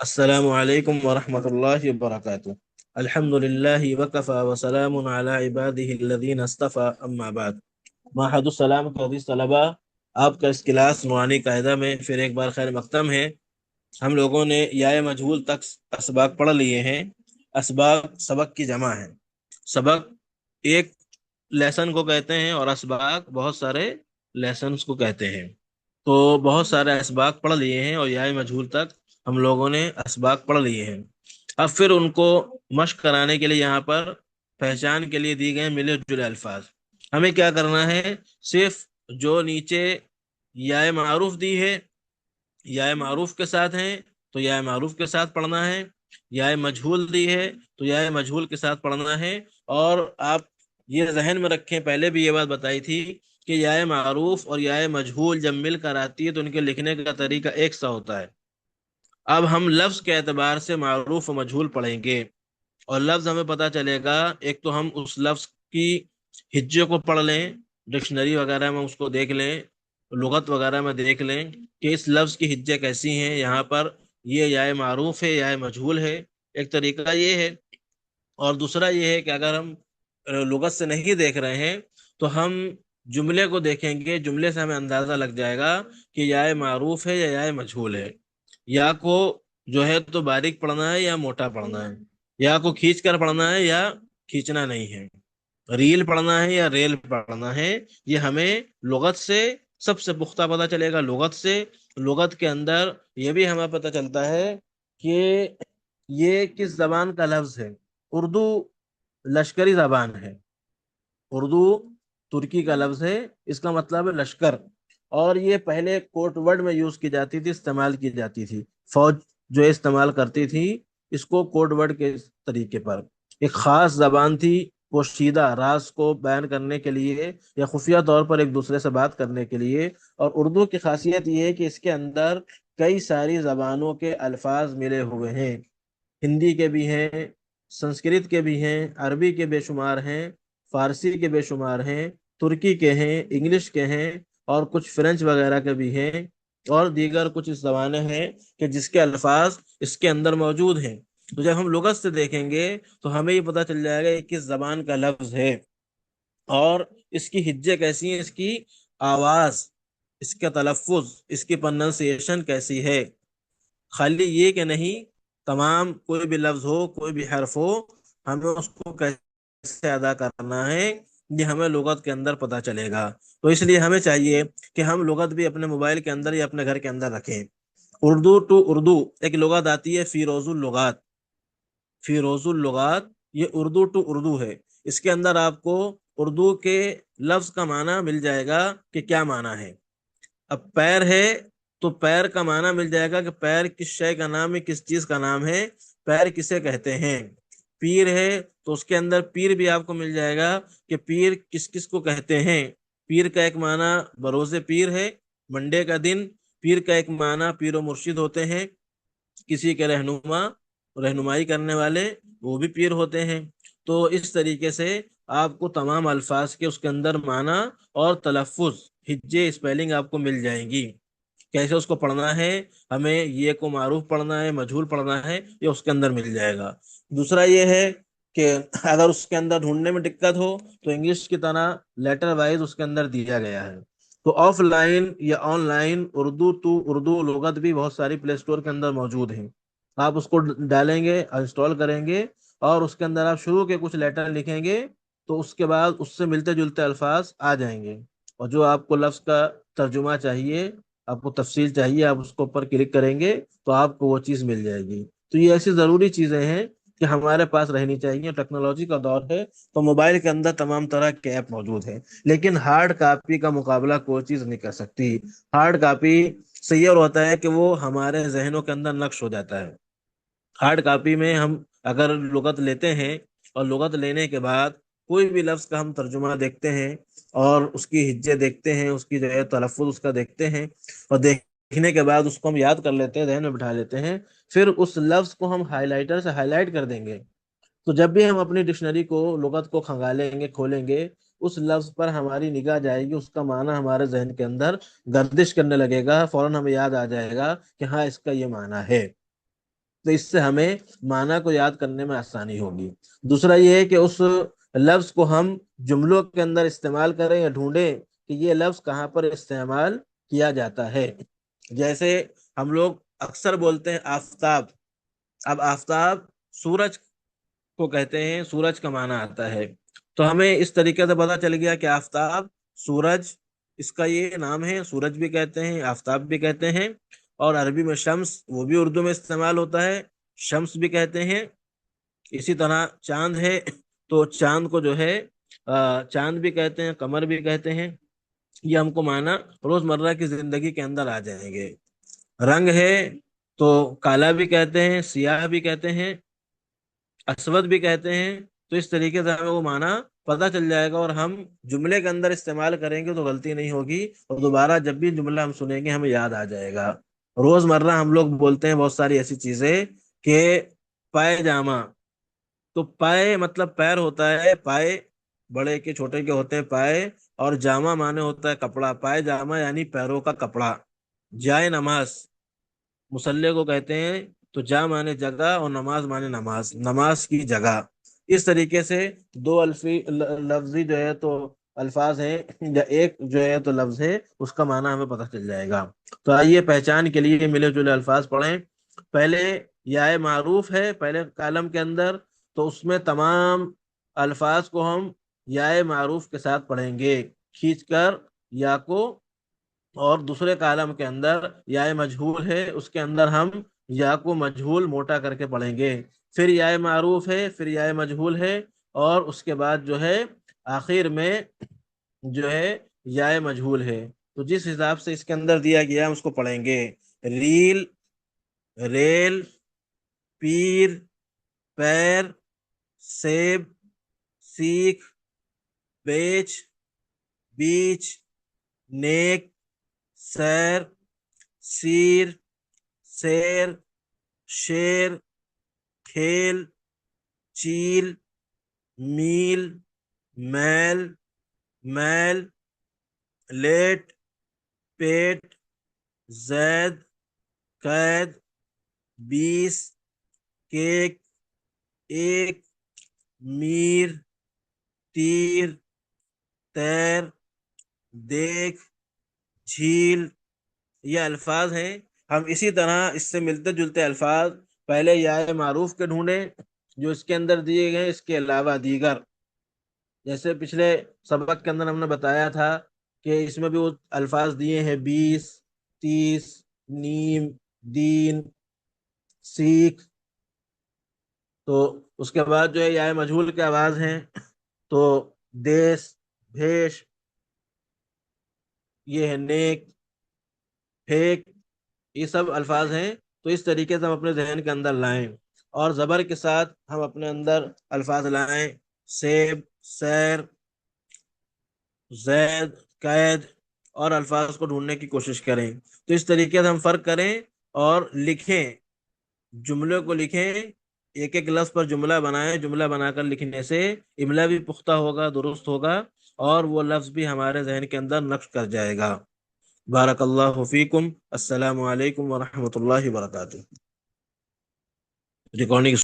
السلام علیکم ورحمۃ اللہ وبرکاتہ۔ الحمد للہ وکفى وسلام علی عباده الذین اصطفى اما بعد۔ معہد السلام کے عزیز طلبہ، آپ کا اس کلاس نورانی قاعدہ میں پھر ایک بار خیر مقدم ہے۔ ہم لوگوں نے یا مجہول تک اسباق پڑھ لیے ہیں۔ اسباق سبق کی جمع ہے۔ سبق ایک لیسن کو کہتے ہیں اور اسباق بہت سارے لیسنز کو کہتے ہیں۔ تو بہت سارے اسباق پڑھ لیے ہیں اور یا مجہول تک ہم لوگوں نے اسباق پڑھ لیے ہیں۔ اب پھر ان کو مشق کرانے کے لیے یہاں پر پہچان کے لیے دی گئے ملے جلے الفاظ۔ ہمیں کیا کرنا ہے؟ صرف جو نیچے یا معروف دی ہے، یا معروف کے ساتھ ہیں تو یا معروف کے ساتھ پڑھنا ہے، یا مجہول دی ہے تو یا مجہول کے ساتھ پڑھنا ہے۔ اور آپ یہ ذہن میں رکھیں، پہلے بھی یہ بات بتائی تھی کہ یا معروف اور یا مجہول جب مل کر آتی ہے تو ان کے لکھنے کا طریقہ ایک سا ہوتا ہے۔ اب ہم لفظ کے اعتبار سے معروف و مجہول پڑھیں گے اور لفظ ہمیں پتہ چلے گا۔ ایک تو ہم اس لفظ کی ہجے کو پڑھ لیں، ڈکشنری وغیرہ میں اس کو دیکھ لیں، لغت وغیرہ میں دیکھ لیں کہ اس لفظ کی ہجے کیسی ہیں، یہاں پر یہ یا معروف ہے یا مجہول ہے۔ ایک طریقہ یہ ہے، اور دوسرا یہ ہے کہ اگر ہم لغت سے نہیں دیکھ رہے ہیں تو ہم جملے کو دیکھیں گے۔ جملے سے ہمیں اندازہ لگ جائے گا کہ یا معروف ہے یا مجہول ہے۔ یا کو جو ہے تو باریک پڑھنا ہے یا موٹا پڑھنا ہے، یا کو کھینچ کر پڑھنا ہے یا کھینچنا نہیں ہے، ریل پڑھنا ہے یا ریل پڑھنا ہے، یہ ہمیں لغت سے سب سے پختہ پتہ چلے گا۔ لغت سے، لغت کے اندر یہ بھی ہمیں پتہ چلتا ہے کہ یہ کس زبان کا لفظ ہے۔ اردو لشکری زبان ہے، اردو ترکی کا لفظ ہے، اس کا مطلب ہے لشکر، اور یہ پہلے کوٹ ورڈ میں یوز کی جاتی تھی، استعمال کی جاتی تھی۔ فوج جو استعمال کرتی تھی اس کو کوڈ ورڈ کے طریقے پر۔ ایک خاص زبان تھی، پوشیدہ راز کو بیان کرنے کے لیے یا خفیہ طور پر ایک دوسرے سے بات کرنے کے لیے۔ اور اردو کی خاصیت یہ ہے کہ اس کے اندر کئی ساری زبانوں کے الفاظ ملے ہوئے ہیں۔ ہندی کے بھی ہیں، سنسکرت کے بھی ہیں، عربی کے بے شمار ہیں، فارسی کے بے شمار ہیں، ترکی کے ہیں، انگلش کے ہیں، اور کچھ فرینچ وغیرہ کے بھی ہیں، اور دیگر کچھ زبانیں ہیں کہ جس کے الفاظ اس کے اندر موجود ہیں۔ تو جب ہم لغت سے دیکھیں گے تو ہمیں یہ پتہ چل جائے گا کہ کس زبان کا لفظ ہے، اور اس کی ہجے کیسی ہیں، اس کی آواز، اس کا تلفظ، اس کی پرننسیشن کیسی ہے۔ خالی یہ کہ نہیں، تمام کوئی بھی لفظ ہو، کوئی بھی حرف ہو، ہمیں اس کو کیسے ادا کرنا ہے یہ ہمیں لغت کے اندر پتہ چلے گا۔ تو اس لیے ہمیں چاہیے کہ ہم لغت بھی اپنے موبائل کے اندر یا اپنے گھر کے اندر رکھیں۔ اردو ٹو اردو ایک لغت آتی ہے، فیروز اللغات۔ فیروز اللغات یہ اردو ٹو اردو ہے۔ اس کے اندر آپ کو اردو کے لفظ کا معنی مل جائے گا کہ کیا معنی ہے۔ اب پیر ہے تو پیر کا معنی مل جائے گا کہ پیر کس شے کا نام ہے، کس چیز کا نام ہے، پیر کسے کہتے ہیں۔ پیر ہے تو اس کے اندر پیر بھی آپ کو مل جائے گا کہ پیر کس کس کو کہتے ہیں۔ پیر کا ایک معنی بروز پیر ہے، منڈے کا دن۔ پیر کا ایک معنی پیر و مرشد ہوتے ہیں، کسی کے رہنما، رہنمائی کرنے والے، وہ بھی پیر ہوتے ہیں۔ تو اس طریقے سے آپ کو تمام الفاظ کے اس کے اندر معنی اور تلفظ، ہجے، اسپیلنگ آپ کو مل جائیں گی۔ کیسے اس کو پڑھنا ہے، ہمیں یہ کو معروف پڑھنا ہے، مجہول پڑھنا ہے، یہ اس کے اندر مل جائے گا۔ دوسرا یہ ہے کہ اگر اس کے اندر ڈھونڈنے میں دقت ہو تو انگلش کی طرح لیٹر وائز اس کے اندر دیا گیا ہے۔ تو آف لائن یا online Urdu to Urdu لغت بھی بہت ساری پلے اسٹور کے اندر موجود ہیں۔ آپ اس کو ڈالیں گے، انسٹال کریں گے، اور اس کے اندر آپ شروع کے کچھ لیٹر لکھیں گے تو اس کے بعد اس سے ملتے جلتے الفاظ آ جائیں گے، اور جو آپ کو لفظ کا ترجمہ چاہیے، آپ کو تفصیل چاہیے، آپ اس کو اوپر کلک کریں گے تو آپ کو وہ چیز مل جائے گی۔ تو یہ ایسی ضروری چیزیں ہیں کہ ہمارے پاس رہنی چاہیے۔ ٹیکنالوجی کا دور ہے تو موبائل کے اندر تمام طرح کے ایپ موجود ہیں، لیکن ہارڈ کاپی کا مقابلہ کوئی چیز نہیں کر سکتی۔ ہارڈ کاپی سے یہ ہوتا ہے کہ وہ ہمارے ذہنوں کے اندر نقش ہو جاتا ہے۔ ہارڈ کاپی میں ہم اگر لغت لیتے ہیں اور لغت لینے کے بعد کوئی بھی لفظ کا ہم ترجمہ دیکھتے ہیں اور اس کی ہجے دیکھتے ہیں، اس کی جو ہے تلفظ اس کا دیکھتے ہیں، اور دیکھنے کے بعد اس کو ہم یاد کر لیتے ہیں، ذہن میں بٹھا لیتے ہیں، پھر اس لفظ کو ہم ہائی لائٹر سے ہائی لائٹ کر دیں گے۔ تو جب بھی ہم اپنی ڈکشنری کو، لغت کو کھنگالیں گے، کھولیں گے، اس لفظ پر ہماری نگاہ جائے گی، اس کا معنی ہمارے ذہن کے اندر گردش کرنے لگے گا، فوراً ہمیں یاد آ جائے گا کہ ہاں اس کا یہ معنی ہے۔ تو اس سے ہمیں معنی کو یاد کرنے میں آسانی ہوگی۔ دوسرا یہ ہے کہ اس لفظ کو ہم جملوں کے اندر استعمال کریں یا ڈھونڈیں کہ یہ لفظ کہاں پر استعمال کیا جاتا ہے۔ جیسے ہم لوگ اکثر بولتے ہیں آفتاب، اب آفتاب سورج کو کہتے ہیں، سورج کا معنی آتا ہے، تو ہمیں اس طریقے سے پتہ چل گیا کہ آفتاب سورج، اس کا یہ نام ہے، سورج بھی کہتے ہیں، آفتاب بھی کہتے ہیں، اور عربی میں شمس، وہ بھی اردو میں استعمال ہوتا ہے، شمس بھی کہتے ہیں۔ اسی طرح چاند ہے تو چاند کو جو ہے چاند بھی کہتے ہیں، قمر بھی کہتے ہیں۔ یہ ہم کو معنی روزمرہ کی زندگی کے اندر آ جائیں گے۔ رنگ ہے تو کالا بھی کہتے ہیں، سیاہ بھی کہتے ہیں، اسود بھی کہتے ہیں۔ تو اس طریقے سے ہمیں وہ معنی پتہ چل جائے گا، اور ہم جملے کے اندر استعمال کریں گے تو غلطی نہیں ہوگی، اور دوبارہ جب بھی جملہ ہم سنیں گے ہمیں یاد آ جائے گا۔ روزمرہ ہم لوگ بولتے ہیں بہت ساری ایسی چیزیں کہ پائجامہ، تو پائے مطلب پیر ہوتا ہے، پائے بڑے کے چھوٹے کے ہوتے ہیں پائے، اور جامہ مانے ہوتا ہے کپڑا، پائے جامہ یعنی پیروں کا کپڑا۔ جائے نماز مصلی کو کہتے ہیں، تو جا مانے جگہ اور نماز مانے نماز، نماز کی جگہ۔ اس طریقے سے دو لفظی جو ہے تو الفاظ ہیں، یا ایک جو ہے تو لفظ ہے، اس کا معنی ہمیں پتہ چل جائے گا۔ تو آئیے پہچان کے لیے ملے جلے الفاظ پڑھیں۔ پہلے یا معروف ہے پہلے کالم کے اندر، تو اس میں تمام الفاظ کو ہم یا معروف کے ساتھ پڑھیں گے کھینچ کر یا کو، اور دوسرے کالم کے اندر یا مجہول ہے، اس کے اندر ہم یا کو مجہول موٹا کر کے پڑھیں گے، پھر یا معروف ہے، پھر یا مجہول ہے، اور اس کے بعد جو ہے آخر میں جو ہے یا مجہول ہے۔ تو جس حساب سے اس کے اندر دیا گیا ہم اس کو پڑھیں گے۔ ریل، ریل، پیر، پیر، سیب، سیکھ، بیچ، بیچ، نیک، سیر، سیر، سیر، شیر، کھیل، چیل، میل، میل، میل، لیٹ، پیٹ، زید، قید، 20، کیک، ایک، میر، تیر، تیر، دیکھ، جھیل۔ یہ الفاظ ہیں۔ ہم اسی طرح اس سے ملتے جلتے الفاظ پہلے یا معروف کے ڈھونڈیں جو اس کے اندر دیے گئے، اس کے علاوہ دیگر، جیسے پچھلے سبق کے اندر ہم نے بتایا تھا کہ اس میں بھی وہ الفاظ دیے ہیں 20، 30، نیم، دین، سیکھ۔ تو اس کے بعد جو ہے یا مجہول کے آواز ہیں، تو دیس، بھیش، یہ ہے نیک، پھیک، یہ سب الفاظ ہیں۔ تو اس طریقے سے ہم اپنے ذہن کے اندر لائیں، اور زبر کے ساتھ ہم اپنے اندر الفاظ لائیں، سیب، سیر، زید، قید، اور الفاظ کو ڈھونڈنے کی کوشش کریں۔ تو اس طریقے سے ہم فرق کریں اور لکھیں، جملے کو لکھیں، ایک ایک لفظ پر جملہ بنائیں۔ جملہ بنا کر لکھنے سے املا بھی پختہ ہوگا، درست ہوگا، اور وہ لفظ بھی ہمارے ذہن کے اندر نقش کر جائے گا۔ بارک اللہ فیکم، السلام علیکم ورحمۃ اللہ وبرکاتہ۔ ریکارڈنگ